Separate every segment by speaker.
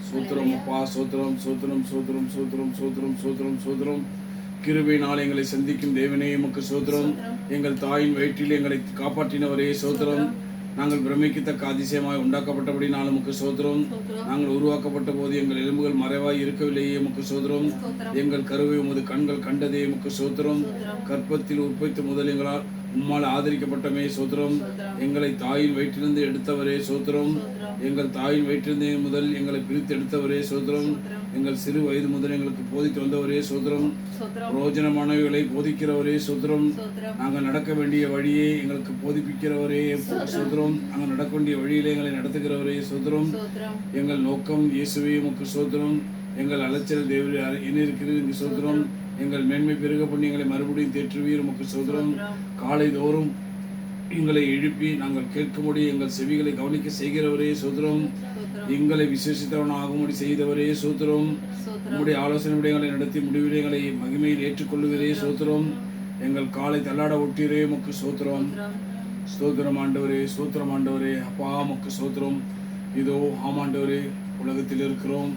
Speaker 1: சூத்திரம் அப்பா, சூத்திரம் சூத்திரம் சூத்திரம் சூத்திரம் சூத்திரம் சூத்திரம் சூத்திரம். கிருபையினால் எங்களை சந்திக்கும் தேவனே உமக்கு சூத்திரம். எங்கள் தாயின் வயிற்றில் எங்களை காப்பாற்றினவரே சூத்திரம். நாங்கள் பிரமிக்கத்தக்க அதிசயமாய் உண்டாக்கப்பட்டபடினாலும் உமக்கு சோதரம். நாங்கள் உருவாக்கப்பட்ட போது எங்கள் எலும்புகள் மறைவாய் இருக்கவில்லையே உமக்கு சோதரம். எங்கள் கருவை உமது கண்கள் கண்டதே உமக்கு சோதரம். கற்பத்தில் உற்பத்தி முதல் எங்களால் உம்மால் ஆதரிக்கப்பட்டமே சோத்திரம். எங்களை தாயின் வயிற்றிலிருந்து எடுத்தவரே சோத்திரம். எங்கள் தாயின் வயிற்றிலிருந்து முதல் எங்களை பிரித்து எடுத்தவரே சோத்திரம். எங்கள் சிறு வயது முதல் எங்களுக்கு போதித்து வந்தவரே சோத்திரம். பிரயோஜனமானவைகளை போதிக்கிறவரே சோத்திரம். நாங்கள் நடக்க வேண்டிய வழியை எங்களுக்கு போதிப்பிக்கிறவரே சோத்திரம். நாங்கள் நடக்க வேண்டிய வழியிலே எங்களை நடத்துகிறவரே சோத்திரம். எங்கள் நோக்கம் இயேசுவே உமக்கு சோத்திரம். எங்கள் அலைச்சல் தேவரே என்ன இருக்கிறது இங்கு சோத்திரம். எங்கள் மேன்மை பெருக பண்ணி எங்களை மறுபடியும் தேற்றுவீர் உமக்கு சோதரம். காலை தோறும் எங்களை எழுப்பி நாங்கள் கேட்கும்படி எங்கள் செவிகளை கவனிக்க செய்கிறவரே சோதரம். எங்களை விசேஷித்தவன் ஆகும்படி செய்தவரே சோத்திரம். உங்களுடைய ஆலோசனை விடயங்களை நடத்தி முடிவிலே எங்களை மகிமையில் ஏற்றுக்கொள்ளுகிறே சோத்திரம். எங்கள் காலை தள்ளாட ஒட்டிரே உமக்கு சோத்திரம். ஸ்தோத்திரம் ஆண்டவரே, ஸ்தோத்திரம் ஆண்டவரே. அப்பா உமக்கு சோத்திரம். இதோ ஆமாண்டவரே, உலகத்தில் இருக்கிறோம்,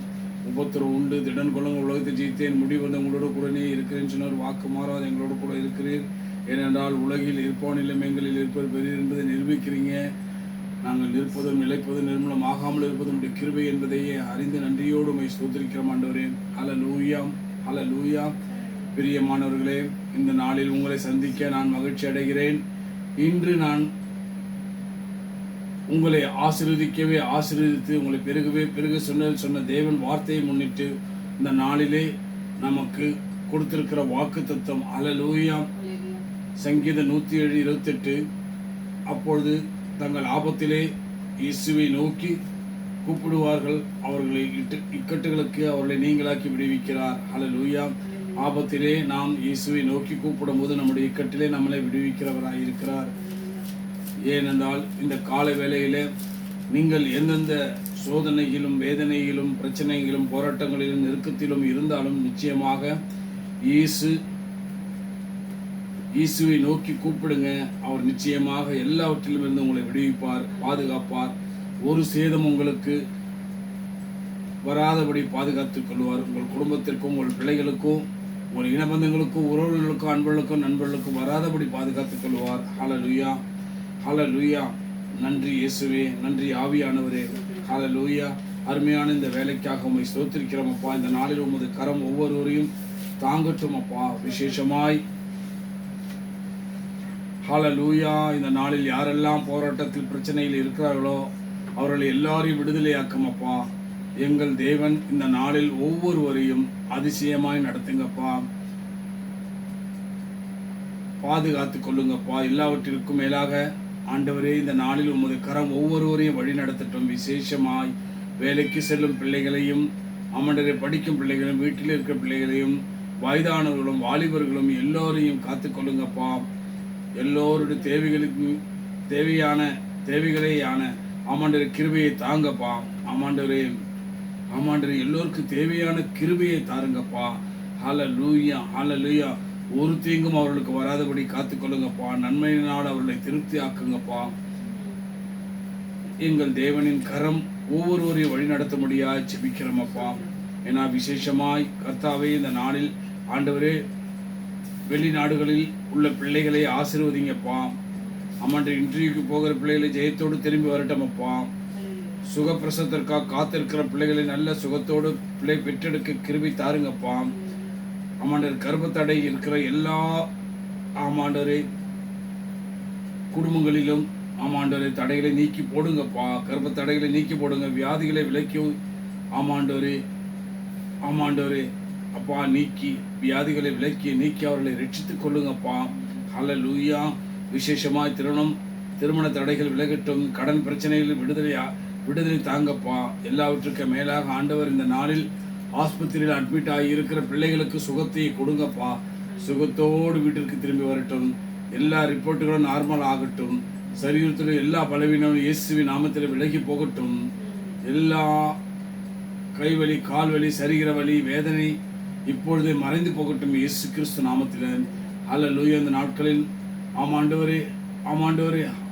Speaker 1: உபத்திரம் உண்டு, திடன் கொள்ளுங்க, உலகத்தை ஜெயித்தேன், முடிவு உங்களோட கூடனே இருக்கிறேன் சொன்னார். வாக்கு மாறாத எங்களோட கூட இருக்கிறீர். ஏனென்றால் உலகில் இருப்பவனிலும் எங்களில் இருப்பது பெரியர் என்பதை நிரூபிக்கிறீங்க. நாங்கள் இருப்பதும் நிலைப்பதும் நிர்மூலம் ஆகாமல் இருப்பதும் உடைய கிருபை என்பதையே அறிந்து நன்றியோடு உம்மை ஸ்தோத்திரிக்கிறோம் ஆண்டவரே. ஹல்லேலூயா, ஹல்லேலூயா. பிரியமானவர்களே, இந்த நாளில் உங்களை சந்திக்க நான் மகிழ்ச்சி அடைகிறேன். இன்று நான் உங்களை ஆசீர்வதிக்கவே ஆசீர்வதித்து உங்களை பெருகவே பெருக சொன்ன தேவன் வார்த்தையை முன்னிட்டு இந்த நாளிலே நமக்கு கொடுத்திருக்கிற வாக்கு தத்துவம் ஹல்லேலூயா. சங்கீதம் 107:28. அப்பொழுது தங்கள் ஆபத்திலே இயேசுவை நோக்கி கூப்பிடுவார்கள், அவர்களை இக்கட்டுகளுக்கு அவர்களை நீங்களாக்கி விடுவிக்கிறார். ஹல்லேலூயா. ஆபத்திலே நாம் இயேசுவை நோக்கி கூப்பிடும் போது நம்முடைய இக்கட்டிலே நம்மளை விடுவிக்கிறவராய் இருக்கிறார். ஏனென்றால் இந்த கால வேளையிலே நீங்கள் எந்தெந்த சோதனையிலும் வேதனையிலும் பிரச்சனைகளிலும் போராட்டங்களிலும் நெருக்கத்திலும் இருந்தாலும் நிச்சயமாக இயேசுவை நோக்கி கூப்பிடுங்க. அவர் நிச்சயமாக எல்லாவற்றிலும் இருந்து உங்களை விடுவிப்பார், பாதுகாப்பார். ஒரு சேதம் உங்களுக்கு வராதபடி பாதுகாத்துக் கொள்வார். உங்கள் குடும்பத்திற்கும் உங்கள் பிள்ளைகளுக்கும் உங்கள் இனபந்தங்களுக்கும் உறவுகளுக்கும் அன்பர்களுக்கும் நண்பர்களுக்கும் வராதபடி பாதுகாத்துக் கொள்வார். ஹல்லேலூயா, ஹல்லேலூயா. நன்றி இயேசுவே, நன்றி ஆவியானவரே. ஹல்லேலூயா. அருமையான இந்த வேலைக்காக உம்மை ஸ்தோத்திரிக்கிறோம் அப்பா. இந்த நாளில் உமது கரம் ஒவ்வொருவரையும் தாங்கட்டும் அப்பா, விசேஷமாய். ஹல்லேலூயா. இந்த நாளில் யாரெல்லாம் போராட்டத்தில் பிரச்சனையில் இருக்கிறார்களோ அவர்களை எல்லாரையும் விடுதலையாக்கும் அப்பா. எங்கள் தேவன் இந்த நாளில் ஒவ்வொருவரையும் அதிசயமாய் நடத்துங்கப்பா, பாதுகாத்து கொள்ளுங்கப்பா. எல்லாவற்றிற்கும் மேலாக ஆண்டவரே, இந்த நாளில் உமது கரம் ஒவ்வொருவரையும் வழி நடத்தட்டும். விசேஷமாய் வேலைக்கு செல்லும் பிள்ளைகளையும், ஆண்டவரே, படிக்கும் பிள்ளைகளையும், வீட்டில் இருக்கிற பிள்ளைகளையும், வயதானவர்களும் வாலிபர்களும் எல்லோரையும் காத்து கொள்ளுங்கப்பா. எல்லோருடைய தேவைகளுக்கு தேவைகளேயான ஆமாண்டவரே கிருபையை தாங்கப்பா. ஆமாண்டவரே, எல்லோருக்கும் தேவையான கிருபையை தாருங்கப்பா. ஹல்லேலூயா, ஹல்லேலூயா. ஒரு தீங்கும் அவர்களுக்கு வராதபடி காத்துக்கொள்ளுங்கப்பா. நன்மையினால் அவர்களை திருப்தி ஆக்குங்கப்பா. எங்கள் தேவனின் கரம் ஒவ்வொருவரையும் வழி நடத்த முடியாது ஜெபிக்கிறோமப்பா. ஏன்னா விசேஷமாய் கர்த்தாவே, இந்த நாளில் ஆண்டவரே, வெளிநாடுகளில் உள்ள பிள்ளைகளை ஆசீர்வதிங்கப்பா. அம்மாண்ட இன்டர்வியூக்கு போகிற பிள்ளைகளை ஜெயத்தோடு திரும்பி வரட்டமப்பா. சுகப்பிரசவத்திற்காக காத்திருக்கிற பிள்ளைகளை நல்ல சுகத்தோடு பிள்ளை பெற்றெடுக்க கிருபை தாருங்கப்பா. ஆமாண்டவர், கர்ப்பத்தடை இருக்கிற எல்லா ஆமாண்டவரே குடும்பங்களிலும் ஆமாண்டவரே தடைகளை நீக்கி போடுங்கப்பா. கர்ப்பத்தடைகளை நீக்கி போடுங்க. வியாதிகளை விலக்கி ஆமாண்டவரே அப்பா நீக்கி வியாதிகளை விலக்கி நீக்கி அவர்களை ரட்சித்துக் கொள்ளுங்கப்பா. ஹல்லேலூயா. விசேஷமாய் திருமண தடைகள் விலகட்டும். கடன் பிரச்சனைகள் விடுதலை தாங்கப்பா. எல்லாவற்றுக்கும் மேலாக ஆண்டவர், இந்த நாளில் ஆஸ்பத்திரியில் அட்மிட் ஆகி இருக்கிற பிள்ளைகளுக்கு சுகத்தை கொடுங்கப்பா. சுகத்தோடு வீட்டிற்கு திரும்பி வரட்டும். எல்லா ரிப்போர்ட்டுகளும் நார்மல் ஆகட்டும். சரீரத்தில் எல்லா பலவீனமும் இயேசுவின் நாமத்தில் விலகி போகட்டும். எல்லா கைவலி, கால்வலி, சரீர வலி, வேதனை இப்பொழுதே மறைந்து போகட்டும் இயேசு கிறிஸ்து நாமத்தில். ஹல்லேலூயா. இந்த நாட்களில் ஆமாண்டவரே,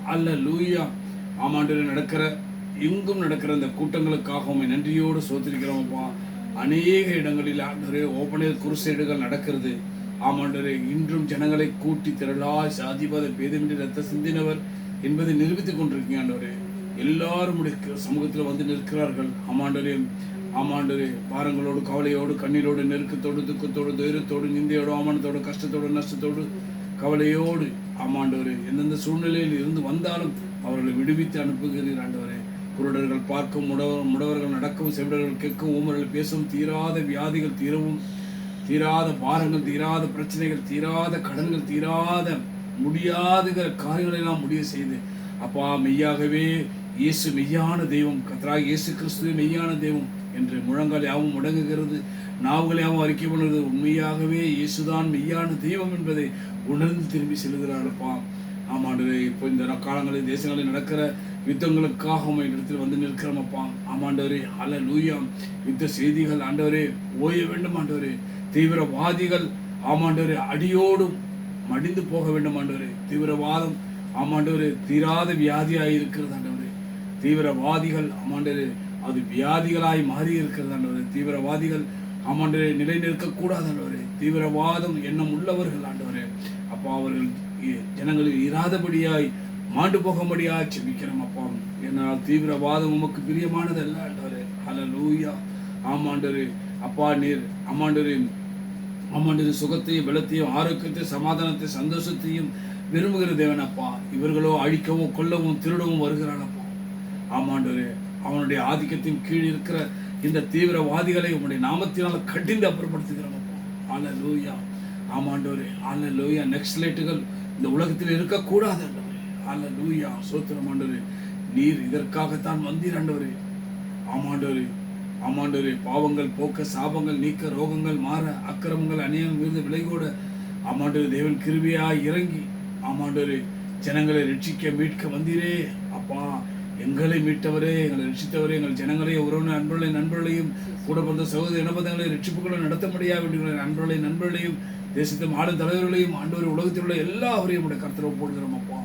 Speaker 1: ஹல்லேலூயா. நடக்கிற எங்கும் நடக்கிற அந்த கூட்டங்களுக்காக உண்மை நன்றியோடு சோத்திருக்கிறோம்ப்பா. அநேக இடங்களில் ஆண்டவரே ஓப்பனர் குருசேடுகள் நடக்கிறது. ஆமாண்டவரே, இன்றும் ஜனங்களை கூட்டி திரளாய் சாதிபாத பேதமின்றி ரத்த சிந்தினவர் என்பதை நிரூபித்துக் கொண்டிருக்கீங்க ஆண்டவரே. எல்லாரும் சமூகத்தில் வந்து நிற்கிறார்கள். ஆமாண்டவரே, பாரங்களோடு, கவலையோடு, கண்ணீரோடு, நெருக்கத்தோடு, துக்கத்தோடு, துயரத்தோடு, நிந்தையோடு, அவமானத்தோடு, கஷ்டத்தோடு, நஷ்டத்தோடு, கவலையோடு, ஆமாண்டவரே, எந்தெந்த சூழ்நிலையில் இருந்து வந்தாலும் அவர்களை விடுவித்து அனுப்புகிறீர் ஆண்டவரே. குருடர்கள் பார்க்கும், முடவர்கள் நடக்கவும், செவிடர்கள் கேட்கும், ஊமர்கள் பேசவும், தீராத வியாதிகள் தீரவும், தீராத பாரங்கள், தீராத பிரச்சனைகள், தீராத கடன்கள், தீராத முடியாதுகிற காரியங்களை எல்லாம் முடிவு செய்து அப்பா, மெய்யாகவே இயேசு மெய்யான தெய்வம், கர்த்தராகிய இயேசு கிறிஸ்துவே மெய்யான தெய்வம் என்று முழங்கால் யாவும் முடங்குகிறது, நாவுகள் யாவும் அறிக்கை பண்ணுறது. உண்மையாகவே இயேசுதான் மெய்யான தெய்வம் என்பதை உணர்ந்து திரும்பி செல்கிறாரப்பா. ஆமாண்டவரே, இப்போ இந்த காலங்களில் தேசங்களில் நடக்கிற யுத்தங்களுக்காக உண்மை இடத்தில் வந்து நிற்கிறோமப்பா. ஆமாண்டவரே, ஹல்லேலூயா. யுத்த செய்திகள் ஆண்டவரே ஓய வேண்டும் ஆண்டவரே. தீவிரவாதிகள் ஆமாண்டவரே அடியோடும் மடிந்து போக வேண்டும் ஆண்டவரே. தீவிரவாதம் ஆமாண்டவரே தீராத வியாதியாய் இருக்கிறது ஆண்டவரே. தீவிரவாதிகள் ஆமாண்டவரே அது வியாதிகளாய் மாறி இருக்கிறது ஆண்டவரே. தீவிரவாதிகள் ஆமாண்டவரே நிலை நிற்கக்கூடாது ஆண்டவரே. தீவிரவாதம் எண்ணம் உள்ளவர்கள் ஆண்டவரே அப்பா, அவர்கள் ஜனங்களில் இராதபடியாய் மாண்டு போகும்படியாய் செபிக்கிறோம் அப்பா. ஏன்னால் தீவிரவாதம் உமக்கு பிரியமானது அல்ல ஆண்டவரே. ஹல்லேலூயா. ஆமாண்டவரே அப்பா, நீர் ஆமாண்டவரே சுகத்தையும் பலத்தையும் ஆரோக்கியத்தையும் சமாதானத்தை சந்தோஷத்தையும் விரும்புகிற தேவனப்பா. இவர்களோ அழிக்கவும் கொல்லவும் திருடவும் வருகிறானப்பா. ஆமாண்டவரே, அவனுடைய ஆதிக்கத்தின் கீழ் இருக்கிற இந்த தீவிரவாதிகளை உங்களுடைய நாமத்தினால் கடிந்து அப்புறப்படுத்துகிறோம்ப்பா. ஹல்லேலூயா. ஆமாண்டவரே, ஹல்லேலூயா. நெக்ஸ்ட்லைட்டுகள் இந்த உலகத்தில் இருக்கக்கூடாது ஆண்டவரே. ஹல்லேலூயா. சோத்திரம் ஆண்டவரே, நீர் இதற்காகத்தான் வந்தீர் ஆண்டவரே. ஆமாண்டவரே, பாவங்கள் போக்க, சாபங்கள் நீக்க, ரோகங்கள் மாற, அக்கிரமங்கள் அநியாயம் விருது விலைகோட ஆமாண்டவரே தேவன் கிருபையாய் இறங்கி ஆமாண்டவரே ஜனங்களை ரட்சிக்க மீட்க வந்தீரே அப்பா. எங்களை மீட்டவரே, எங்களை ரட்சித்தவரே, எங்கள் ஜனங்களே, உறவினர் நண்பர்களையும் கூட பிறந்த சகோதர இனபந்தங்களை ரட்சிப்புகளை நடத்த முடியாத நண்பர்களையும் தேசத்தின் ஆளும் தலைவர்களையும் ஆண்டவரே உலகத்தில் உள்ள எல்லாவரையும் உடைய கர்த்தரை போடுகிறோம் அப்பா.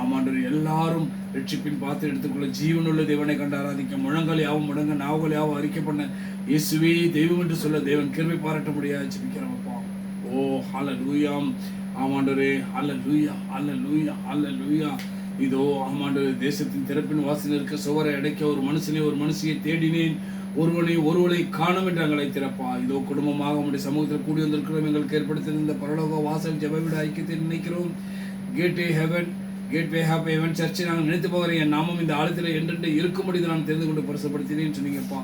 Speaker 1: ஆமாண்டவரே, எல்லாரும் ரட்சிப்பின் பார்த்து எடுத்துக்கொள்ள ஜீவனுள்ள தேவனை கண்டு ஆராதிக்க, முழங்கால் யாவும் முடங்க, நாவுகள் யாவும் அறிக்கை பண்ண, இயேசுவே தெய்வம் என்று சொல்ல தேவன் கிருபை பாராட்ட முடியாது ஜெபிக்கிறோம் அப்பா. ஓ ஹல்லேலூயா. ஆமாண்டவரே, ஹல்லேலூயா, ஹல்லேலூயா, ஹல்லேலூயா. இதோ ஆமாண்டவரே, தேசத்தின் திறப்பின் வாசல் இருக்க சுவரை அடைக்க ஒரு மனுஷியை தேடினேன், ஒருவனை காணும் என்று எங்களை திறப்பா. இதோ குடும்பமாக உடைய சமூகத்தில் கூடி வந்திருக்கிறோம். எங்களுக்கு ஏற்படுத்தியிருந்த பரலோக வாசல் ஜெப வீடு ஐக்கியத்தை நினைக்கிறோம். கேட்வே ஹெவன் சர்ச்சை நாங்கள் நினைத்து போகிறேன். என் நாமம் இந்த ஆழத்தில் என்றென்று இருக்கும்படி நான் தெரிந்து கொண்டு பரிசுப்படுத்தினேன்னு சொன்னீங்கப்பா.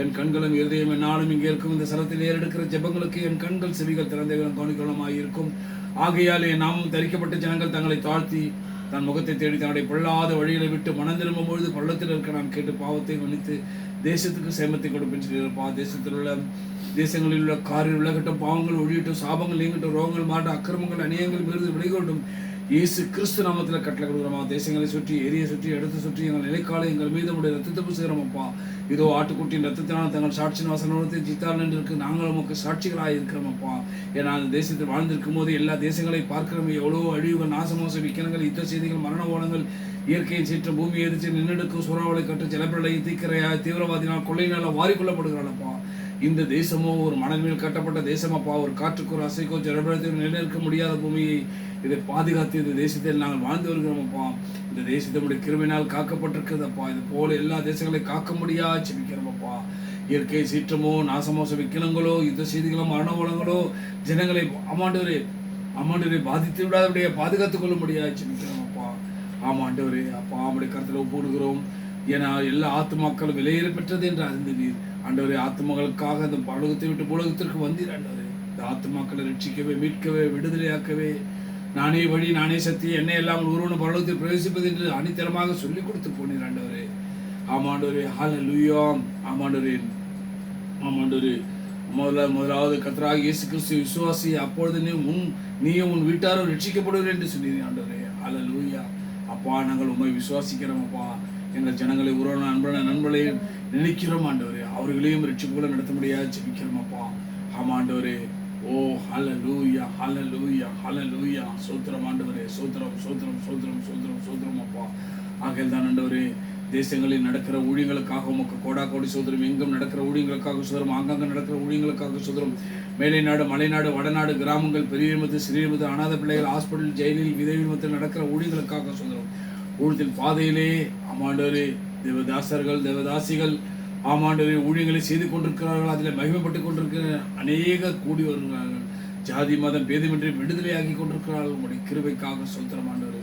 Speaker 1: என் கண்களும் இருதயம் என்னாலும் இங்கே இருக்கும். இந்த ஸ்தலத்தில் ஏறெடுக்கிற ஜெபங்களுக்கு என் கண்கள் செவிகள் திறந்தவர்களும் கவனிக்கலமாய் இருக்கும். ஆகையால் என் நாமம் தரிக்கப்பட்ட ஜனங்கள் தங்களை தாழ்த்தி தன் முகத்தை தேடி தன்னுடைய பொல்லாத வழிகளை விட்டு மனம் திரும்பும் பொழுது பள்ளத்தில் இருக்க நான் கேட்டு பாவத்தை மன்னித்து தேசத்துக்கு சேமத்தை கொடுப்பேன் சொல்லியிருப்பா. தேசங்களில் உள்ள காரில் உலகட்டும், பாவங்கள் ஒழியட்டும், சாபங்கள் நீங்கட்டும், ரோகங்கள் மாட்டும், அக்கிரமங்கள் அநியாயங்கள் மீது விலகட்டும். இயேசு கிறிஸ்து நாமத்தில் கட்டளை கொடுக்குறோமா. தேசங்களை சுற்றி, ஏரியை சுற்றி, இடத்தை சுற்றி எங்கள் நிலைக்காலை எங்கள் மீது உடைய ரத்தத்தை பூசுகிறோம் அப்பா. இதோ ஆட்டுக்குட்டியின் ரத்தத்தினால் தங்கள் சாட்சியின் வசனத்தை ஜித்தால் என்று நாங்கள் நமக்கு சாட்சிகளாக இருக்கிறோம் அப்பா. ஏன்னா அந்த தேசத்தில் வாழ்ந்திருக்கும் போது எல்லா தேசங்களை பார்க்கிறோம். எவ்வளோ அழிவுகள், நாசமோச விக்கனங்கள், யுத்த செய்திகள், மரண ஓலங்கள், இயற்கையின் சீற்றம், பூமி எதிர்த்து நின்னெடுக்கும், சூறாவளை கட்டு, ஜலப்பிரளை, தீக்கிரையாய், தீவிரவாதினால் கொள்ளையினால் வாரிக்கொள்ளப்படுகிறானப்பா. இந்த தேசமோ ஒரு மணல் மேல் கட்டப்பட்ட தேசமப்பா. ஒரு காற்றுக்கோ ஒரு அசைக்கோ ஜலப்பிரளயத்தில் நிலைநிற்க முடியாத பூமியை இதை பாதுகாத்து இந்த தேசத்தில் நாங்கள் வாழ்ந்து வருகிறோமப்பா. இந்த தேசத்தினுடைய கிருபையினால் காக்கப்பட்டிருக்கிறதப்பா. இது போல எல்லா தேசங்களையும் காக்க முடியாது செபிக்கிறோமப்பா. இயற்கை சீற்றமோ, நாசமோச விக்கினங்களோ, யுத்த செய்திகளோ, மரண ஓலங்களோ ஜனங்களை ஆமாண்டவரே பாதித்து விடாதபடியே பாதுகாத்துக் கொள்ள முடியாது செபிக்கிறோமப்பா. ஆமாண்டவரே அப்பா, அவருடைய கருத்தில் ஒப்புடுகிறோம். ஏன்னா எல்லா ஆத்மாக்களும் விலையேற பெற்றது என்று அறிந்தீர் ஆண்டவரே. ஆத்மாக்களுக்காக அந்த பலகத்தை விட்டு உலகத்திற்கு வந்தீர் ஆண்டவரே. இந்த ஆத்மாக்களை ரட்சிக்கவே, மீட்கவே, விடுதலையாக்கவே, நானே வழி, நானே சக்தி, என்னை எல்லாம் ஒருவனும் பரலோகத்தில் பிரவேசிப்பது என்று அணித்தரமாக சொல்லிக் கொடுத்து போனீர் ஆண்டவரே. ஆமாண்டவரே, ஹல்லேலூயா. ஆமாண்டவரே முதலாவது கர்த்தராகிய இயேசு கிறிஸ்து விசுவாசி, அப்பொழுது நீயும் உன் வீட்டாரும் ரட்சிக்கப்படுவீர்கள் என்று சொன்னீர் ஆண்டவரே. ஹல்லேலூயா. அப்பா, நாங்கள் உண்மை விசுவாசிக்கிறோம் அப்பா. எங்கள் ஜனங்களை உறவான நண்பர்களையும் நினைக்கிறோம் ஆண்டவரே. அவர்களையும் ரட்சிப்புகளை நடத்த முடியாது ஜெபிக்கிறோம் அப்பா. ஆமாண்டவரே. ஓ ஹல்லேலூயா, ஹல்லேலூயா, ஹல்லேலூயா. சோத்திரம் ஆண்டவரே, சோத்திரம் சோத்திரம் சோத்திரம் சோத்திரம் சோத்திரம் அப்பா. ஆகையால் தான் ஆண்டவரே தேசங்களில் நடக்கிற ஊழியங்களுக்காக உமக்கு கோடா கோடி சோதரம். எங்கும் நடக்கிற ஊழியங்களுக்காக சோதரம். அங்கங்கே நடக்கிற ஊழியங்களுக்காக சோதரம். மேலை நாடு, மலைநாடு, வடநாடு, கிராமங்கள், பெரிய சிறிய அநாத பிள்ளைகள், ஹாஸ்பிட்டல், ஜெயிலில், விதவிமத்தில் நடக்கிற ஊழியங்களுக்காக சோதரம். ஊழியத்தின் பாதையிலே ஆமாண்டவரே தேவதாசர்கள், தேவதாசிகள் ஆமாண்டவரே ஊழியங்களை செய்து கொண்டிருக்கிறார்கள். அதில் மகிமைப்பட்டு கொண்டிருக்கிற அநேக கூடி வருகிறார்கள். ஜாதி மதம் பேதமின்றி விடுதலையாகி கொண்டிருக்கிறார்கள். உங்களுடைய கிருபைக்காக சோத்திரம் ஆண்டவரே.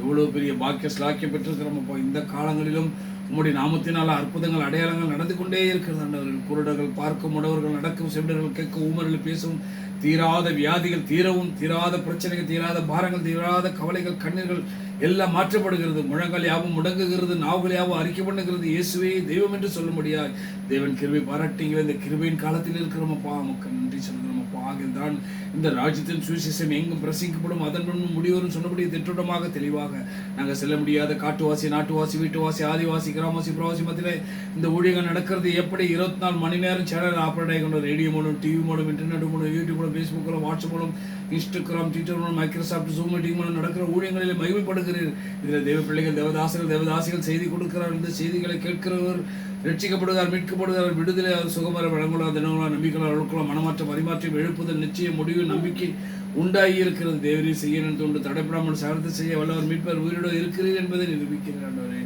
Speaker 1: எவ்வளவு பெரிய பாக்கிய ஸ்லாக்கியம் பெற்றிருக்கிறோம். இந்த காலங்களிலும் உம்முடைய நாமத்தினால் அற்புதங்கள், அடையாளங்கள் நடந்து கொண்டே இருக்கிறது ஆண்டவரே. குருடர்கள் பார்க்கும், உடவர்கள் நடக்கும், செவிடர்கள் கேட்கும், ஊமர்கள் பேசவும், தீராத வியாதிகள் தீரவும், தீராத பிரச்சனைகள், தீராத பாரங்கள், தீராத கவலைகள், கண்ணீர்கள் எல்லாம் மாற்றப்படுகிறது. முழங்கால் யாவும் முடங்குகிறது, நாவுகள் யாவும் அறிக்கை பண்ணுகிறது. இயேசுவே தெய்வம் என்று சொல்ல முடியாது. தேவன் கிருபை பாராட்டிங்கிற இந்த கிருபையின் காலத்தில் இருக்கிறோமப்பா. நமக்கு நன்றி சொல்கிறோமப்பா. ஆகியதான் இந்த ராஜ்யத்தின் சுவிசேஷம் எங்கும் பிரசங்கிக்கப்படும், அதன் முன் முடிவரும் சொன்னபடி திட்டமாக தெளிவாக நாங்கள் செல்ல முடியாத காட்டுவாசி, நாட்டுவாசி, வீட்டுவாசி, ஆதிவாசி, கிராமவாசி, பிரவாசி மத்தியிலே இந்த ஊழியங்கள் நடக்கிறது எப்படி 24 மணி நேரம் சேனல் ஆப்ரேட் ஆகி கொண்டு ரேடியோ மூலம், டிவி மூலம், இன்டர்நெட் மூலம், யூடியூப் மூலம், ஃபேஸ்புக் மூலம், வாட்ஸ்அப் மூலம், இன்ஸ்டாகிராம், ட்விட்டர் மூலம், மைக்ரோசாஃப்ட், ஜூம் மீட்டிங் மூலம் நடக்கிற ஊழியங்களில் மகிமைப்படுகிறீர். இதில் தேவ பிள்ளைகள், தேவதாசிகள் செய்தி கொடுக்கிறார். இந்த செய்திகளை கேட்கிறவர் ரட்சிக்கப்படுகிறார், மீட்கப்படுகிறார், விடுதலை, அவர் சுகமர வழங்குகிறார், தினங்களாக நம்பிக்கையாளர் அழுக்கலாம், மனமாற்றம், பரிமாற்றம், எழுப்புதல், நிச்சயம், முடிவு, நம்பிக்கை உண்டாகி இருக்கிறது. தேவரீ செய்ய தோன்று தடைப்படாமல் சார்ந்து செய்ய வல்லவர் மீட்பர் உயிரோடு இருக்கிறீர் என்பதை நிரூபிக்கிறார் ஆண்டவரே.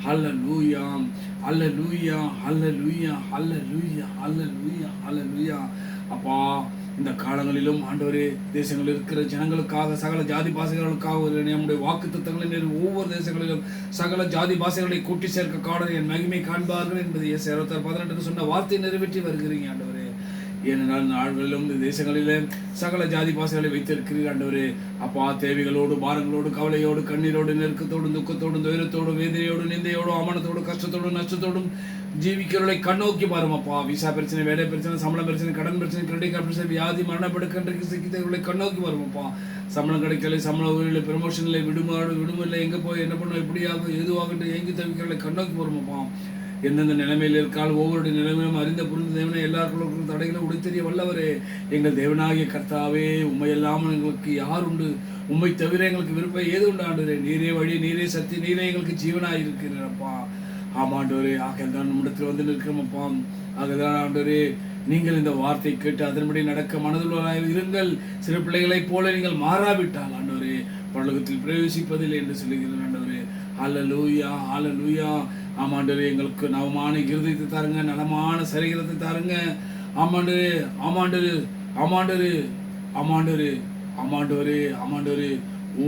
Speaker 1: ஹல்லேலூயா, ஹல்லேலூயா, ஹல்லேலூயா, ஹல்லேலூயா, ஹல்லேலூயா, ஹல்லேலூயா. அப்பா, இந்த காலங்களிலும் ஆண்டவரே தேசங்களில் இருக்கிற ஜனங்களுக்காக, சகல ஜாதி பாஷைகளுக்காக நம்முடைய வாக்கு தத்தங்களை ஒவ்வொரு தேசங்களிலும் சகல ஜாதி பாஷைகளை கூட்டி சேர்க்க காணல் என் மகிமை காண்பார்கள் என்பது 26:18 சொன்ன வார்த்தையை நிறைவேற்றி வருகிறீங்க ஆண்டவரே. ஏனென்றால் நாடுகளிலும் இந்த தேசங்களிலே சகல ஜாதி பாஷைகளை வைத்திருக்கிறீர் ஆண்டவரே. அப்பா, தேவைகளோடு, பாரங்களோடு, கவலையோடு, கண்ணீரோடு, நெருக்கத்தோடு, துக்கத்தோடு, துயரத்தோடு, வேதனையோடு, நிந்தையோடு, அவமானத்தோடு, கஷ்டத்தோடு, நஷ்டத்தோடும் ஜீவிக்கிறவர்களை கண்ணோக்கி பாருமப்பா. விசா பிரச்சனை, வேலை பிரச்சனை, சம்பளம் பிரச்சனை, கடன் பிரச்சனை, கிரெடிட் கார்டு பிரச்சனை, வியாதி, மரணப்படுக்கின்ற சிக்கித்தவர்களை கண்ணோக்கி பாருமப்பா. சம்பளம் கிடைக்கல, சம்பளம் இல்லை, ப்ரமோஷன் இல்லை, விடுமுறை எங்கே போய் என்ன பண்ணுவோம், எப்படியாகும், எதுவாகட்டு ஏங்கி தவிக்கிறவர்களை கண்ணோக்கி பாருமப்பா. எந்தெந்த நிலைமையில் இருக்கால் ஒவ்வொரு நிலைமையிலும் அறிந்த புரிந்த தேவனை எல்லாருக்கும் தடைகளை உடைத்தெறிய வல்லவரே. எங்கள் தேவனாகிய கர்த்தாவே, உண்மை இல்லாமல் எங்களுக்கு யார் உண்டு? உண்மை தவிர எங்களுக்கு விருப்பம் ஏது உண்டு ஆண்டவரே? நீரே வழி, நீரே சக்தி, நீரே எங்களுக்கு ஜீவனாக இருக்கிறப்பா. ஆமாண்டவரே, ஆகதான் நம்மிடத்தில் வந்து நிற்கிறோமப்பா. ஆகதான் ஆண்டவரே, நீங்கள் இந்த வார்த்தை கேட்டு அதன்படி நடக்க மனதுள்ளாய் இருங்கள். சிறு பிள்ளைகளைப் போல நீங்கள் மாறாவிட்டால் ஆண்டவரே பரலோகத்தில் பிரவேசிப்பதில்லை என்று சொல்லுகிறேன் ஆண்டவரே. ஹல்லேலூயா, ஹல்லேலூயா. ஆமாண்டவரே, எங்களுக்கு நவமான இருதயத்தை தாருங்க, நலமான சரீரத்தை தாருங்க. ஆமாண்டவரே, ஆமாண்டவரே, ஆமாண்டவரே, ஆமாண்டவரே, ஆமாண்டவரே, ஆமாண்டவரே. ஓ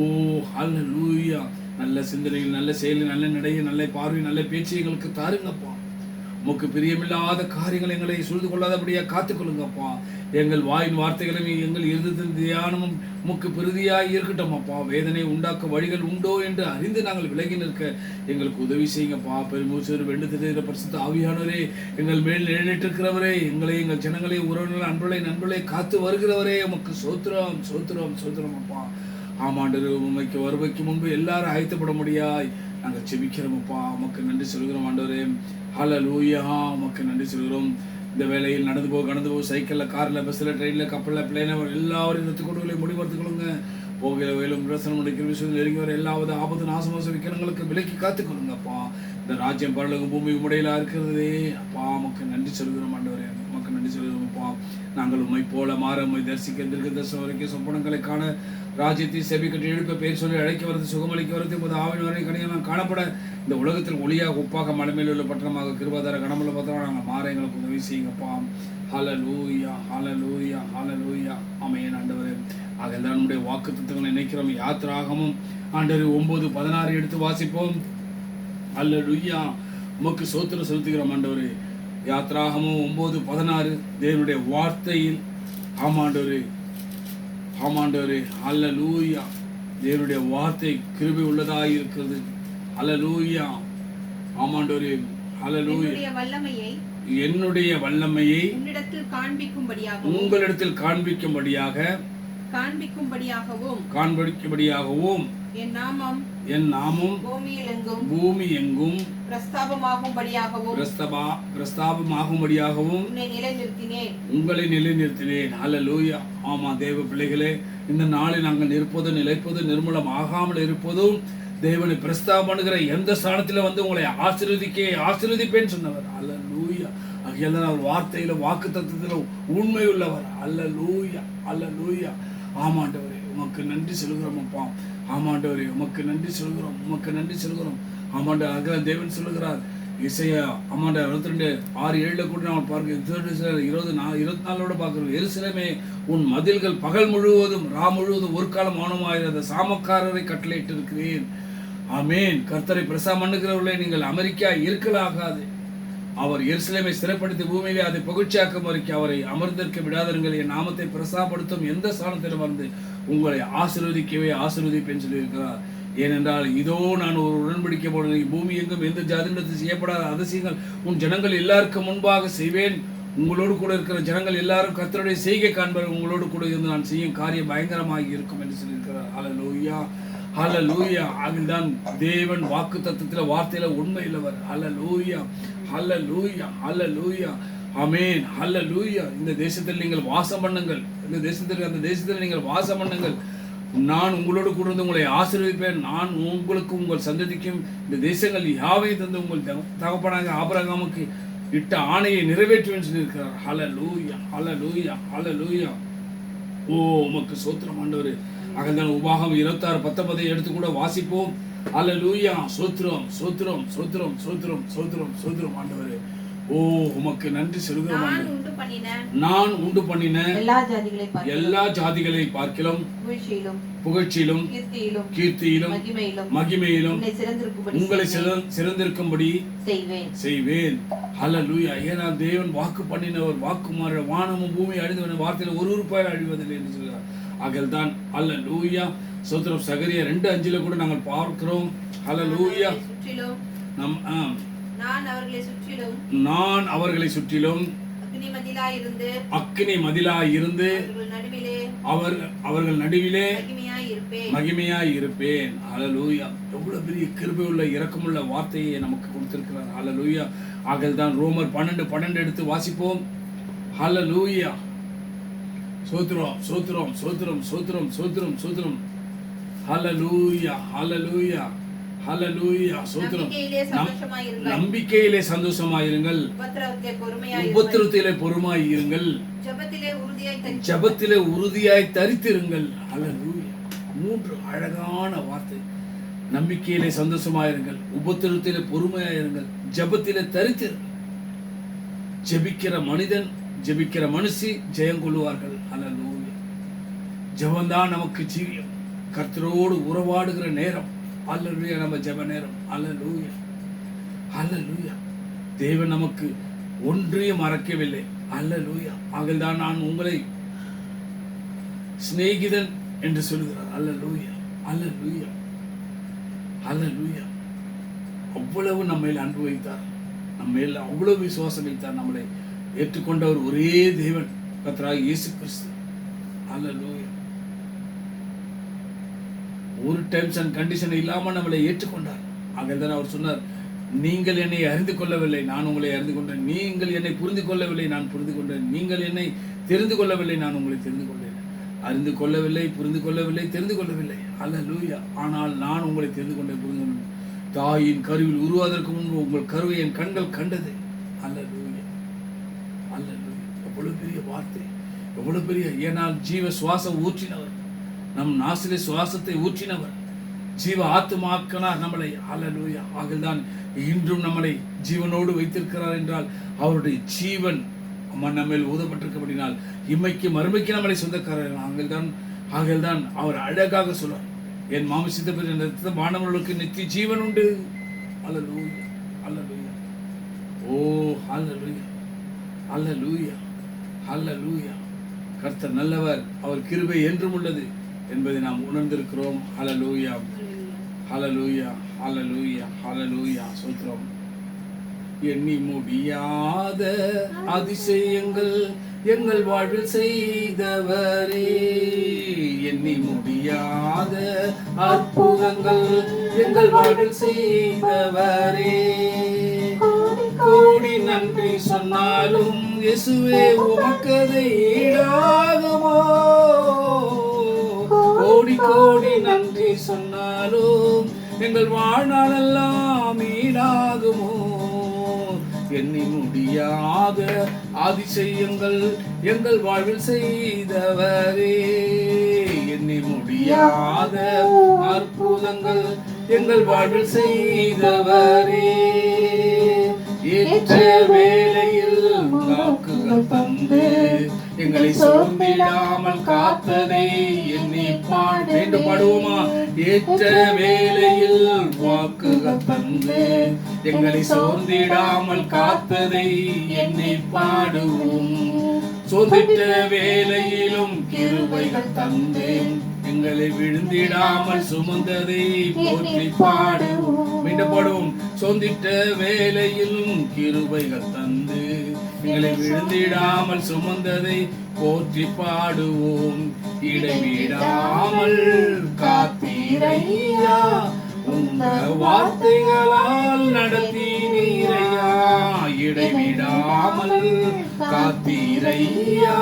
Speaker 1: ஹல்லேலூயா. நல்ல சிந்தனைகள், நல்ல செயல், நல்ல நடையை, நல்ல பார்வை, நல்ல பேச்சு எங்களுக்கு தாருங்கப்பா. உமக்கு பிரியமில்லாத காரியங்கள் எங்களை சூழ்ந்து கொள்ளாதபடியா காத்துக்கொள்ளுங்கப்பா. எங்கள் வாயின் வார்த்தைகளும் எங்கள் இருதயத்தின் தியானமும் உமக்கு பிரதியாய் இருக்கட்டும் அப்பா. வேதனை உண்டாக்க வழிகள் உண்டோ என்று அறிந்து நாங்கள் விலகி நிற்க எங்களுக்கு உதவி செய்யுங்கப்பா. பெருமூச்சர் வெண்டு திரையிற பரிசுத்த ஆவியானவரே, எங்கள் மேல் நிழலிட்டிருக்கிறவரே, எங்களை, எங்கள் ஜனங்களை, உறவினர்கள், நண்பர்களை காத்து வருகிறவரே, உமக்கு சோத்திரம், சோத்திரம், சோத்திரம் அப்பா. ஆமாண்டரு, உண்மைக்கு வருவைக்கு முன்பு எல்லாரும் ஆயத்தப்பட முடியாய் நாங்கள் செபிக்கிறோமப்பா. உமக்கு நன்றி சொல்கிறோம் ஆண்டவரே. ஹல்லேலூயா, உமக்கு நன்றி சொல்கிறோம். இந்த வேலையில் நடந்து போக சைக்கிளில், காரில், பஸ்ஸில், ட்ரெயினில், கப்பலில், பிளேனில் எல்லாரும் ரத்துக்கொடுகளை முடிவெடுத்துக்கொள்ளுங்க. போகிற வயலும் பிரசனம் முடிக்கிற விஷயம் நெருங்கி வர எல்லாவது ஆபத்து நாசமோச விக்கிரங்களுக்கு விலக்கி காத்துக்கொள்ளுங்கப்பா. இந்த ராஜ்யம் பரலோகம் பூமி உடையில இருக்கிறதே அப்பா. உமக்கு நன்றி சொல்கிறோம் ஆண்டவரே. உமக்கு நன்றி சொல்கிறோம்ப்பா. நாங்கள் உண்மை போல மாற, உண்மை தரிசிக்க, தீர்க்க தரிசனம் வரைக்கும் சொப்பனங்களை காண, ராஜ்யத்தை செவி கட்டி எழுப்ப, பேர் சொல்லி அழைக்க வரது, சுகமளிக்க வரது, இப்போது ஆவின் வரை கணியெல்லாம் காணப்பட, இந்த உலகத்தில் ஒளியாக, உப்பாக, மலைமையில் உள்ள பட்டணமாக, கிருபாதார கணமுள்ள பத்திரம் நாங்கள் மாற எங்களுக்கு உதவி செய்யுங்கப்பா. ஹல்லேலூயா, ஹல்லேலூயா, ஹல்லேலூயா. ஆமென் ஆண்டவரே. ஆகதான் நம்முடைய வாக்கு தத்துவங்களை நினைக்கிறோம். யாத்திராகமும் ஆண்டவரே 9:16 எடுத்து வாசிப்போம். ஹல்லேலூயா, உமக்கு சோத்திரம் செலுத்துகிறோம் ஆண்டவரே. யாத்திராகமும் 9:16 தேவனுடைய வார்த்தையில். ஆமாண்டவரே, ஆமாண்டவரே, ஹல்லேலூயா. தேவனுடைய வார்த்தை கிருபை உள்ளதாக இருக்கிறது. ஹல்லேலூயா, ஆமாண்டவரே, ஹல்லேலூயா. என்னுடைய வல்லமையை உங்களிடத்தில் காண்பிக்கும்படியாகவும் என் நாமம் பூமி எங்கும் பிரஸ்தாபமாகும்படியாகவும் உங்களை நிலைநிறுத்தினேன். ஹல்லேலூயா. ஆமா தேவ பிள்ளைகளே, இந்த நாளில் நாங்கள் நிற்பதும், நிலைப்பதும், நிர்மூலம் ஆகாமல் இருப்பதும் தேவனை பிரஸ்தாபம் பண்ணுகிற எந்த ஸ்தானத்துல வந்து உங்களை ஆசீர்வதிப்பேன்னு சொன்னவர். அல்லேலூயா. ஆகையால் வார்த்தையில வாக்குத்தத்தத்துல உண்மை உள்ளவர். அல்லேலூயா, அல்லேலூயா. ஆமாண்டவரே உமக்கு நன்றி சொல்கிறோம் அப்பா. ஆமாண்டவரே உமக்கு நன்றி சொல்கிறோம், உமக்கு நன்றி சொல்கிறோம். ஆமாண்ட தேவன் சொல்லுகிறார் இசையா 22:6-7 கூட நாம் பார்க்கிறோம். 24 பார்க்கிறோம். எருசலேமே உன் மதில்கள் பகல் முழுவதும் முழுவதும் ஒரு காலம் மௌனமாயிருந்த சாமக்காரரை கட்டளையிட்டு இருக்கிறேன். ஆமேன். கர்த்தரை பிரசவம் பண்ணுகிறவர்களே நீங்கள் அமெரிக்கா இருக்கலாகாது. அவர் எருசலேமை சிறைப்படுத்தி பூமியிலே அதை புகழ்ச்சியாக்கும் வரைக்கும் அவரை அமர்ந்திருக்க விடாதீர்கள். என் நாமத்தை பிரசாப்படுத்தும் எந்த ஸ்தானத்திலும் வந்து உங்களை ஆசீர்வதிப்பேன் சொல்லியிருக்கிறார். ஏனென்றால் இதோ நான் ஒரு உடன்படிக்கை போடுறேன், பூமி எங்கும் எந்த ஜாதியிடத்தில் செய்யப்படாத அதிசயங்கள் உன் ஜனங்கள் எல்லாருக்கும் முன்பாக செய்வேன். உங்களோடு கூட இருக்கிற ஜனங்கள் எல்லாரும் கர்த்தருடைய செய்கை காண்பார்கள். உங்களோடு கூட இருந்து நான் செய்யும் காரியம் பயங்கரமாக இருக்கும் என்று சொல்லியிருக்கிறார். அல்லேலூயா, அல்லேலூயா. அதில்தான் தேவன் வாக்கு தத்தத்தில் வார்த்தையில உண்மை இல்லவர். அல்லேலூயா, அல்லேலூயா, அல்லேலூயா. ஆமென், அல்லேலூயா. இந்த தேசத்தில் நீங்கள் வாசம் பண்ணுங்கள், இந்த தேசத்தில் அந்த தேசத்தில் நீங்கள் வாசம் பண்ணுங்கள். நான் உங்களோடு கூட இருந்து உங்களை ஆசீர்வதிப்பேன். நான் உங்களுக்கும் உங்கள் சந்ததிக்கும் இந்த தேசங்கள் யாவையும் தந்து உங்கள் தகப்பனாக ஆபிரகாமுக்கு இட்ட ஆணையை நிறைவேற்றுவேன் சொல்லியிருக்கிறார். ஹல்லேலூயா, ஹல்லேலூயா, ஹல்லேலூயா. ஓ உமக்கு சோத்திரம் ஆண்டவரே. அகந்தான் உபாகம் 26:19 எடுத்து கூட வாசிப்போம். ஹல்லேலூயா. சோத்திரம், சோத்திரம், சோத்திரம், சோத்திரம், சோத்திரம், சோத்திரம் ஆண்டவரே. ஓ உமக்கு நன்றி சொல்கிறோம். நான் உண்டு பண்ணின எல்லா ஜாதிகளை பார்க்கிலும் புகழ்ச்சியிலும் கீர்த்தியிலும் மகிமையிலும் உங்களை சிறந்திருக்கும்படி செய்வேன். ஹல்லேலூயா. ஏன்னா தேவன் வாக்கு பண்ணினவர், வாக்கு மாற வானமும் பூமி அழிந்தவன வார்த்தையில ஒரு ரூபாய் அழிவதில்லை என்று சொல்கிறார். ஆகல்தான் அல்லேலூயா. சோத்திரம். சகரியா 2:5 கூட நாங்கள் பார்க்கிறோம். ஹல்லேலூயா. நான் அவர்களை சுற்றிலும் அக்கினி மதிலாயிருந்து அவர்கள் நடுவிலே மகிமையாய் இருப்பேன். ஹல்லேலூயா. எவ்வளவு பெரிய கிருபை உள்ள இரக்கமுள்ள வார்த்தையை நமக்கு கொடுத்திருக்கிறார். ஹல்லேலூயா. ஆகல்தான் ரோமர் 12:12 எடுத்து வாசிப்போம். ஹல்லேலூயா. சோத்திரம், சோத்திரம், சோத்திரம், சோத்திரம், சோத்திரம், சோத்திரம். ஹல்லேலூயா, ஹல்லேலூயா, ஹல்லேலூயா. சோத்திரம். நம்பிக்கையிலே சந்தோஷமாயிருங்கள், உபத்திரவத்திலே பொறுமையாயிருங்கள், ஜெபத்திலே உறுதியாய் தரித்திருங்கள். ஹல்லேலூயா. 3 அழகான வார்த்தை. நம்பிக்கையிலே சந்தோஷமாயிருங்கள், உபத்திரவத்திலே பொறுமையாயிருங்கள், ஜெபத்திலே தரித்திருங்கள். ஜெபிக்கிற மனிதன், ஜெபிக்கிற மனுஷி ஜெயம் கொள்வார்கள். ஹல்லேலூயா. ஜெபம்தான் நமக்கு ஜீவியம். கர்த்தரோடு உறவாடுகிற நேரம். அல்லேலூயா. நம்ம ஜெப நேரம். அல்லேலூயா, அல்லேலூயா. தேவன் நமக்கு ஒன்றையும் மறக்கவில்லை. அல்லேலூயா. ஆகல்தான் நான் உங்களை சிநேகிதன் என்று சொல்கிறார். அல்லேலூயா, அல்லேலூயா, அல்லேலூயா. அவ்வளவு நம்மையில் அன்பு வைத்தார், நம்மையில் அவ்வளவு விசுவாசம் வைத்தார். நம்மளை ஏற்றுக்கொண்டவர் ஒரே தேவன், கர்த்தராகிய இயேசு கிறிஸ்து. அல்லேலூயா. ஒரு டெர்ம்ஸ் அண்ட் கண்டிஷன் இல்லாம நம்மளை ஏற்றுக்கொண்டார். ஆகதான் அவர் சொன்னார், நீங்கள் என்னை அறிந்து கொள்ளவில்லை, நான் உங்களை அறிந்து கொண்டேன். நீங்கள் என்னை புரிந்து கொள்ளவில்லை, நான் புரிந்து கொண்டேன். நீங்கள் என்னை தெரிந்து கொள்ளவில்லை, நான் உங்களை தெரிந்து கொண்டேன். அறிந்து கொள்ளவில்லை, புரிந்து கொள்ளவில்லை, தெரிந்து கொள்ளவில்லை. அல்லேலூயா. ஆனால் நான் உங்களை தெரிந்து கொண்டேன், புரிந்து கொண்டேன். தாயின் கருவில் உருவாவதற்கு முன்பு உங்கள் கருவை என் கண்கள் கண்டது. அல்லேலூயா, அல்லேலூயா. எவ்வளவு பெரிய வார்த்தை, எவ்வளவு பெரிய. ஏனால் ஜீவ சுவாசம் ஊற்றினவர், நம் நாசிலே சுவாசத்தை ஊற்றினவர், ஜீவ ஆத்துமாக்கனார் நம்மளை. அல்லேலூயா. ஆகல்தான் இன்றும் நம்மளை ஜீவனோடு வைத்திருக்கிறார் என்றால் அவருடைய ஜீவன் நம்மேல் ஊதப்பட்டிருக்கப்படினால் இம்மைக்கு மறுமைக்கு நம்மளை சொந்தக்காரர்கள். ஆகல்தான் அவர் அழகாக சொல்றார், என் மாமிசத்தை மாணவர்களுக்கு நித்திய ஜீவன் உண்டு. அல்லேலூயா, அல்லேலூயா. ஓ அல்லேலூயா, அல்லேலூயா, அல்லேலூயா. கர்த்தர் நல்லவர், அவர் கிருபை என்றும் உள்ளது என்பதை நாம் உணர்ந்திருக்கிறோம். ஹல்லேலூயா, ஹல்லேலூயா, ஹல்லேலூயா, ஹல்லேலூயா. சோத்திரம். எண்ணி முடியாத அதிசயங்கள் எங்கள் வாழ்வில் செய்தவரே, எண்ணி முடியாத அற்புதங்கள் எங்கள் வாழ்வில் செய்தவரே, கோடி நன்றி சொன்னாலும் இயேசுவே உமக்கதை ஈடாகுமோ, கோடி கோடி நன்றி சொன்னாலும் எங்கள் வாழ்நாளெல்லாம் ஈடாகுமோ? எண்ணி முடியாத அதிசயங்கள் எங்கள் வாழ்வில் செய்தவரே, எண்ணி முடியாத அற்புதங்கள் எங்கள் வாழ்வில் செய்தவரே, ஏற்ற வேளையில் வாக்குகள் தந்து எங்களை சோர்ந்திடாமல் காத்ததை எண்ணி பாடுவோமா? ஏற்ற வேளையில் வாக்குகள் தந்து எங்களை சோர்ந்திடாமல் காத்ததை எண்ணி பாடுவோம். சோர்ந்திட்ட வேளையிலும் கிருபைகள் தந்து எங்களை விழுந்திடாமல் சுமந்ததை போற்றி பாடுவோம். மீண்டும் பாடுவோம். சோர்ந்திட்ட வேளையிலும் கிருபைகள் தந்து எங்களை விழுந்திடாமல் சுமந்ததை போற்றி பாடுவோம். இடைவிடாமல் காத்தீரையா, உங்க வார்த்தைகளால் நடத்தினீரையா. இடைவிடாமல் காத்தீரையா,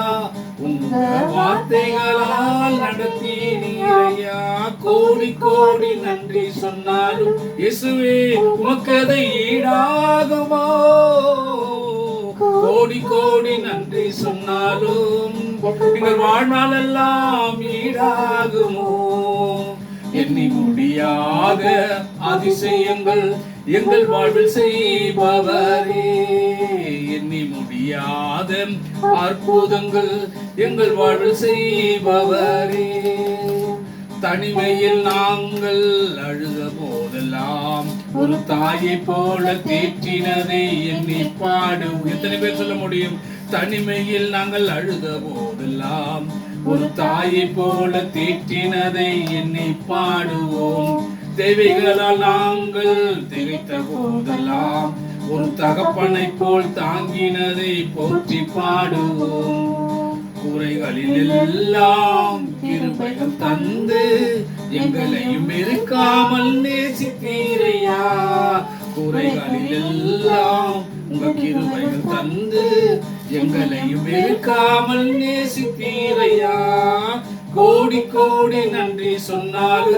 Speaker 1: உங்க வார்த்தைகளால் நடத்தினீரையா. கோடி கோடி நன்றி சொன்னாலும் இயேசுவே உமக்கதை ஈடாகுமோ? கோடி கோடி நன்றி சொன்னாலும் எங்கள் வாழ்நாளெல்லாம் ஈடாகுமோ? எண்ணி முடியாத அதிசயங்கள் எங்கள் வாழ்வில் செய்பவரே, எண்ணி முடியாத அற்புதங்கள் எங்கள் வாழ்வில் செய்பவரே. தனிமையில் நாங்கள் அழுத போதெல்லாம் ஒரு தாயை போல தேற்றினதை எண்ணி பாடுவோம். எத்தனை பேர் சொல்ல முடியும்? தனிமையில் நாங்கள் அழுத போதெல்லாம் ஒரு தாயை போல தேற்றினதை எண்ணி பாடுவோம். தேவைகளால் நாங்கள் திகைத்த போதெல்லாம் ஒரு தகப்பனை போல் தாங்கினதை போற்றி பாடுவோம். குறைகளில் எல்லாம் கிருபைகள் தந்து எங்களையும் இருக்காமல் நேசித்தீரையா. குறைகளில் எல்லாம் உங்க கிருபைகள் தந்து எங்களையும் இருக்காமல் நேசித்தீரையா. கோடி கோடி நன்றி சொன்னால்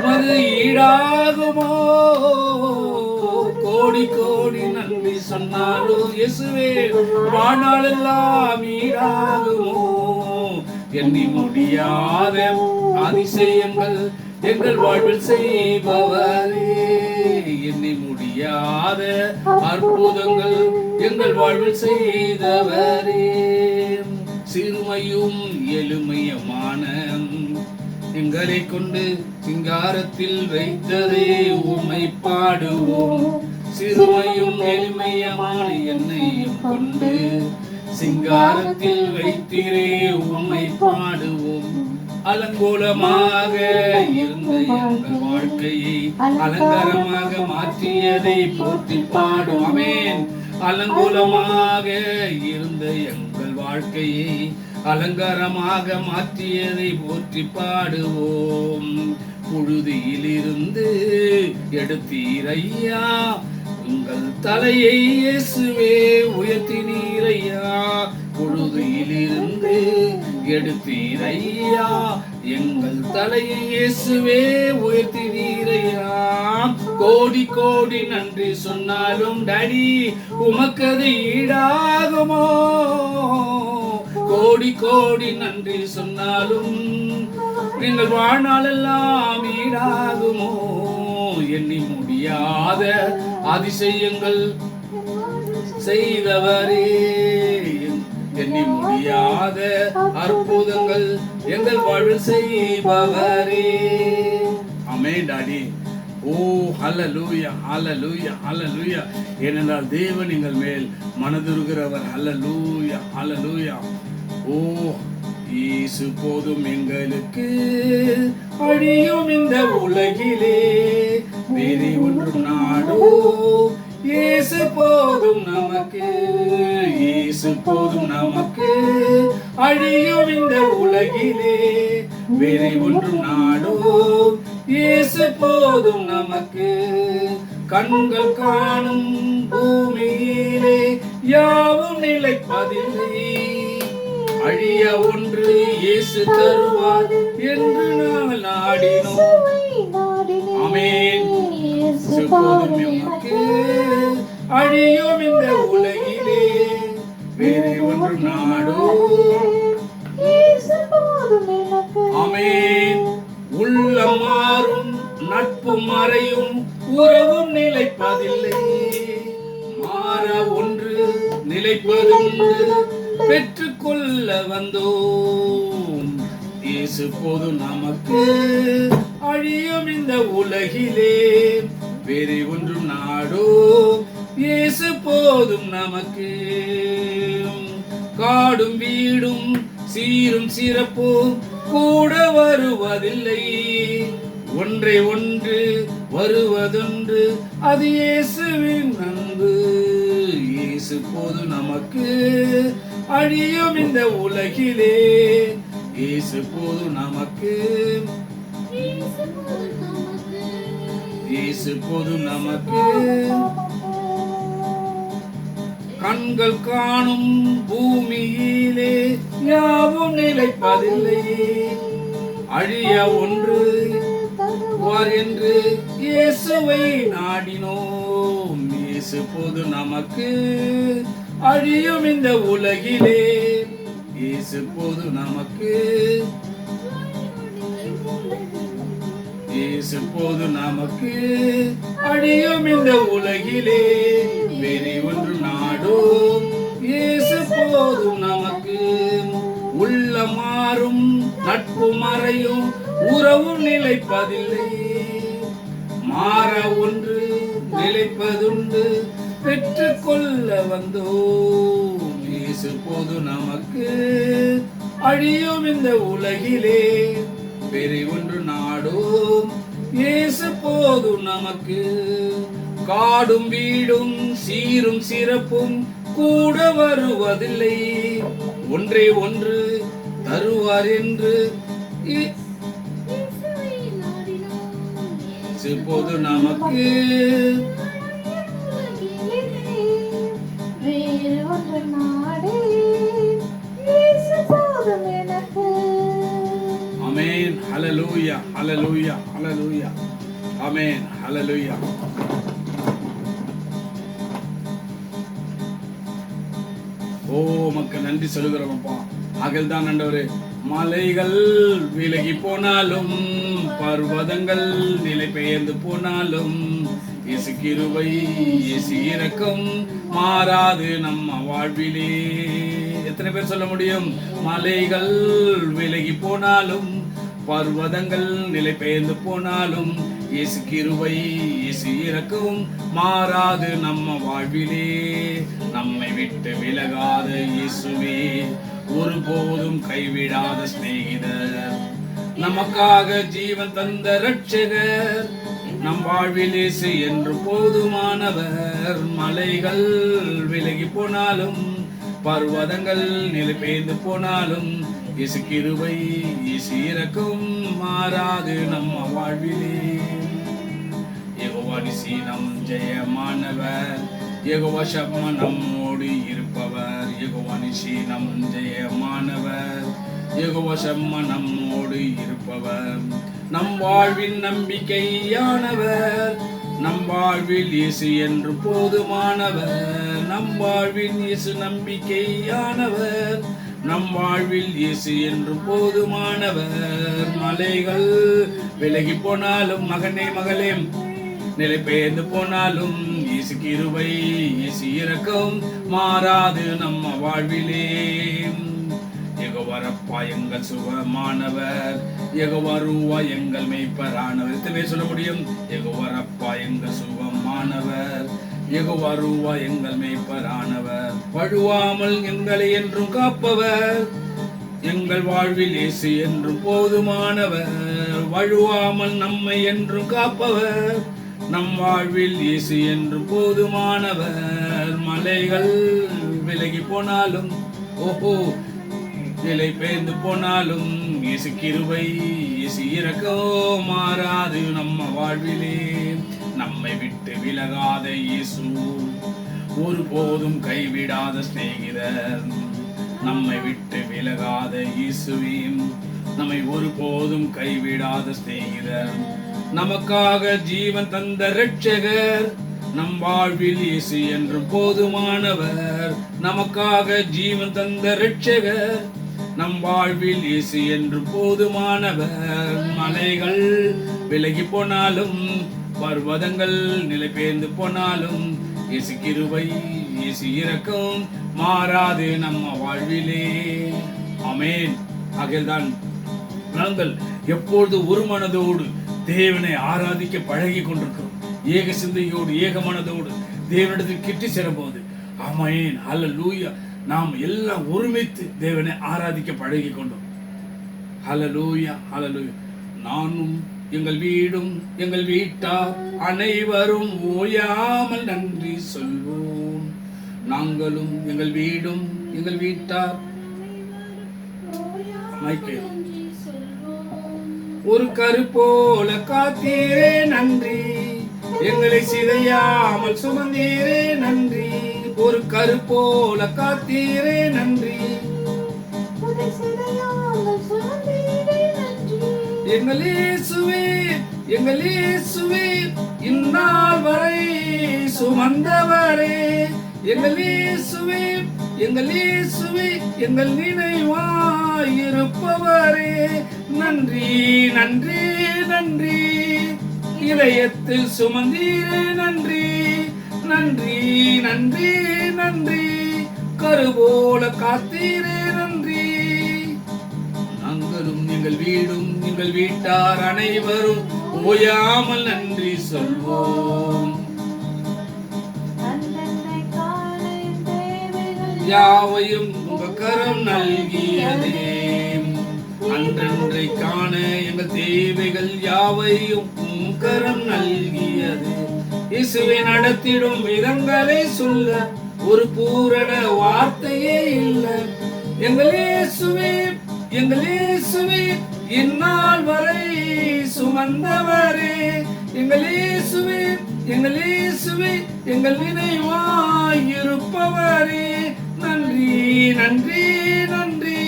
Speaker 1: மது ஈடாகுமோ? கோடி கோடி நன்றி சொன்னாலும் இயேசுவே வாழ்நாளெல்லாம் ஈடாகுமோ? எண்ணி முடியாத அதிசயங்கள் எங்கள் வாழ்வில் செய்பவரே, எண்ணி முடியாத அற்புதங்கள் எங்கள் வாழ்வில் செய்தவரே. சிறுமையும் எளிமையுமான எங்களை கொண்டு சிங்காரத்தில் வைத்ததே உம்மை பாடுவோம். சிறுமையும் எளிமையமான என்னையும் கொண்டு சிங்காரத்தில் வைத்திரே உம்மை பாடுவோம். அலங்கோலமாக இருந்த எங்கள் வாழ்க்கையை அலங்காரமாக மாற்றியதை போற்றி பாடுவோம். ஆமென். அலங்கோலமாக இருந்த எங்கள் வாழ்க்கையை அலங்காரமாக மாற்றியதை போற்றி பாடுவோம். புழுதியிலிருந்து எடுத்தீரையா, உங்கள் தலையை இயேசுவே உயர்த்தினீரையா. புழுதியிலிருந்து எடுத்தீரையா, எங்கள் தலையை இயேசுவே உயர்த்தினீரையா. கோடி கோடி நன்றி சொன்னாலும் டாடி உமக்கது ஈடாகுமோ? கோடி கோடி நன்றி சொன்னாலும் எங்கள் வாழ்நாளெல்லாம் ஈடாகுமோ? எண்ணி முடியாத அதிசயங்கள் செய்தவரே, எண்ணி முடியாத அற்புதங்கள் எங்கள் வாழ்வில் செய்பவரே. ஆமென் டாடி. ஓ ஹல்லேலூயா, ஹல்லேலூயா, ஹல்லேலூயா. ஏனென்றால் தேவன் எங்கள் மேல் மனதுருகிறவர். ஹல்லேலூயா, ஹல்லேலூயா. ஓ இயேசு போதும் எங்களுக்கு, அழியும் இந்த உலகிலே வேறு ஒன்றும் நாடோ. இயேசு போதும் நமக்கு, இயேசு போதும் நமக்கு, அழியும் இந்த உலகிலே வேறு ஒன்றும் நாடோ. இயேசு போதும் நமக்கு. கண்கள் காணும் பூமியிலே யாவும் நிலைப்பதில்லை, அழிய ஒன்று இயேசு தருவார் என்று நாங்கள் நாடினோம். போதும் எமக்கு அழியும் இந்த உலகிலே வேறு ஒன்று நாடோ. ஆமென். உள்ளம் மாறும் நட்பு மறையும் உறவும் நிலைப்பதில்லை, மாற ஒன்று நிலைப்பதுண்டு பெற்றுக்கொள்ள வந்தோம். இயேசு போதும் நமக்கு அழியும் இந்த உலகிலே வேறு ஒன்றும் நாடோ. இயேசு போதும் நமக்கு. காடும் வீடும் சீரும் சிறப்பும் கூட வருவதில்லை, ஒன்றை ஒன்று வருவதொன்று அது இயேசுவின் அன்பு. இயேசு போதும் நமக்கு அழியும் இந்த உலகிலே இயேசு போதும் நமக்கு. இயேசு போதும் நமக்கு. கண்கள் காணும் பூமியிலே யாவும் நிலைப்பதில்லை, அழிய ஒன்று வார் என்று இயேசுவை நாடினோம். இயேசு போதும் நமக்கு அழியும் இந்த உலகிலே இயேசு போதும் நமக்கு. இயேசு போதும் நமக்கு அழியும் இந்த உலகிலே வேறு ஒன்று நாடோ. இயேசு போதும் நமக்கு. உள்ள மாறும் நட்பு மறையும் உறவும் நிலைப்பதில்லை, மாற ஒன்று நிலைப்பதுண்டு பெற்றுக்கொள்ள வந்தோம். இயேசு போதும் நமக்கு அழியும் இந்த உலகிலே வேறு ஒன்று நாடோ. இயேசு போதும் நமக்கு. காடும் வீடும் சீரும் சிறப்பும் கூட வருவதில்லை, ஒன்றே ஒன்று தருவார் என்று இயேசு போதும் நமக்கு.
Speaker 2: வேறு ஒன்று நாடே இயேசு போதும் எனக்கு.
Speaker 1: ஆமென். ஹல்லேலூயா, ஹல்லேலூயா, ஹல்லேலூயா. ஆமென். ஹல்லேலூயா. ஓ மக்கள் நன்றி சொல்லுகிறோம்ப்பா. அகல்தான் ஆண்டவரே. மலைகள் விலகி போனாலும் பர்வதங்கள் நிலை பெயர்ந்து போனாலும் இயேசு கிருபை இயேசு இரக்கம் மாறாது நம்ம வாழ்விலே. எத்தனை பேர் சொல்ல முடியும்? மலைகள் விலகி போனாலும் பர்வதங்கள் நிலை பெயர்ந்து போனாலும் இயேசு கிருபை இயேசு இரக்கம் மாறாது நம்ம வாழ்விலே. நம்மை விட்டு விலகாத இயேசுவே, ஒருபோதும் கைவிடாத சிநேகிதர், நமக்காக ஜீவன் தந்த இரட்சகர், நம் வாழ்வில் இயேசு என்று போதுமானவர். மலைகள் விலகி போனாலும் பர்வதங்கள் நிலை பெயர்ந்து போனாலும் இயேசு கிருபை இயேசு இரக்கம் மாறாது நம்ம வாழ்விலே. யெகோவா நிசி நம் ஜெயமானவர், யெகோவா ஷம்மா நம்மோடு இருப்பவர். யெகோவா நிசி நம் ஜெயமானவர், யெகோவா ஷம்மா நம்மோடு இருப்பவர். நம் வாழ்வின் நம்பிக்கையானவர், நம் வாழ்வில் இயேசு என்று போதுமானவர். நம் வாழ்வில் இயேசு நம்பிக்கையானவர், நம் வாழ்வில் இயேசு என்று போதுமானவர். மலைகள் விலகி போனாலும் மகனே மகளே நிலை பெயர்ந்து போனாலும் இயேசு கிருபை இயேசு இரக்கம் மாறாது நம்ம வாழ்விலே. யெகோவா எங்கள் சுகமானவர், யெகோவா எங்கள் மேய்ப்பரானவர். எத்தனை சொல்ல முடியும்? யெகோவா எங்கள் சுகமானவர், யெகோவா எங்கள் மேய்ப்பரானவர். வழுவாமல் எங்களை என்றும் காப்பவர், எங்கள் வாழ்வில் இயேசு என்றும் போதுமானவர். வழுவாமல் நம்மை என்றும் காப்பவர், நம் வாழ்வில் இயேசு என்றும் போதுமானவர். மலைகள் விலகி போனாலும் ஓஹோ நிலை பெயர்ந்து போனாலும் இயேசு கிருபை இயேசு இரக்கம் மாறாது நம்ம வாழ்விலே. நம்மை விட்டு விலகாத இயேசு, ஒருபோதும் கைவிடாத சிநேகிதர். நம்மை விட்டு விலகாத இயேசுவின், நம்மை ஒருபோதும் கைவிடாத சிநேகிதர். நமக்காக ஜீவன் தந்த இரட்சகர், நம் வாழ்வில் இயேசு என்றும் போதுமானவர். நமக்காக ஜீவன் தந்த இரட்சகர், நம் வாழ்வில் இயேசு என்றும் போதுமானவர். மலைகள் விலகி போனாலும், பர்வதங்கள் நிலை பெயர்ந்து போனாலும், இயேசு கிருபை இயேசு இரக்கம் மாறாது நம்ம வாழ்விலே. ஆமென். ஆகையால்தான் நாங்கள் எப்பொழுது ஒரு மனதோடு தேவனை ஆராதிக்க பழகி கொண்டிருக்கிறோம். ஏக சிந்தையோடு ஏக மனதோடு தேவனிடத்தில் கிட்டி சேரும்போது, ஆமென், ஹல்லேலூயா, நாம் எல்லாம் ஒருமித்து தேவனை ஆராதிக்க பழகி கொண்டோம். ஹல்லேலூயா, ஹல்லேலூயா. நானும் எங்கள் வீடும் எங்கள் வீட்டார் அனைவரும் ஓயாமல் நன்றி சொல்வோம். நாங்களும் எங்கள் வீடும் எங்கள் வீட்டார் ஒரு கருப்போல காத்தீரே நன்றி, எங்களை சிதையாமல் சுமந்தீரே நன்றி. ஒரு கருப்போல காத்தீரே நன்றி, எங்கள் இயேசுவே எங்கள் இயேசுவே, இந்நாள் வரை சுமந்தவரே. எங்கள் இயேசுவே எங்கள் இயேசுவே, எங்கள் நினைவாயிருப்பவரே. நன்றி நன்றி நன்றி, இதயத்தில் சுமந்தீரே நன்றி. நன்றி நன்றி நன்றி, கருபோல காத்தீரே நன்றி. நாங்களும் எங்கள் வீடும் எங்கள் வீட்டார் அனைவரும் ஓயாமல் நன்றி சொல்வோம். யாவையும் உங்க கரம் நல்கியதே, அன்றன்றை காண எங்கள் தேவைகள் யாவையும் உம் கரம் நல்கியது. இயேசுவை நடத்திடும் விதங்களை சொல்ல ஒரு பூரண வார்த்தையே இல்லை. எங்கள் இயேசுவே எங்கள் இயேசுவே, இந்நாள் வரை சுமந்தவரே. எங்கள் இயேசுவே எங்கள் இயேசுவே, எங்கள் நினைவாயிருப்பவரே. நன்றி நன்றி நன்றி,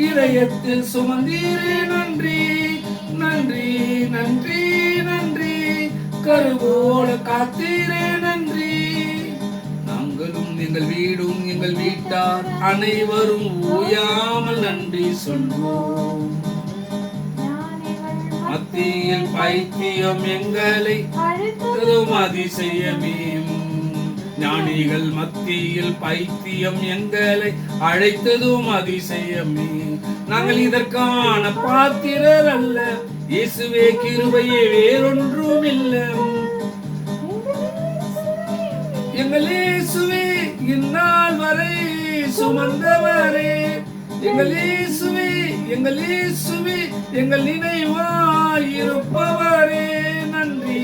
Speaker 1: இதயத்தில் சுமந்தீரே நன்றி. நன்றி நன்றி நன்றி, கருவோட காத்தீரே நன்றி. நாங்களும் எங்கள் வீடும் எங்கள் வீட்டார் அனைவரும் ஓயாமல் நன்றி சொல்வோம். மத்தியில் பைத்தியம் எங்களை அழைத்ததும் அதிசயமே. ஞானிகள் மத்தியில் பைத்தியம் எங்களை அழைத்ததும் அதிசயமே. நாங்கள் இதற்கான பாத்திரர் அல்ல, இயேசுவே கிருபையே வேறொன்றும் இல்லை. எங்கள் இயேசுவே இந்நாள் வரை சுமந்தவரே. எங்கள் இயேசுவே எங்கள் இயேசுவே, எங்கள் நினைவாயிருப்பவரே. நன்றி.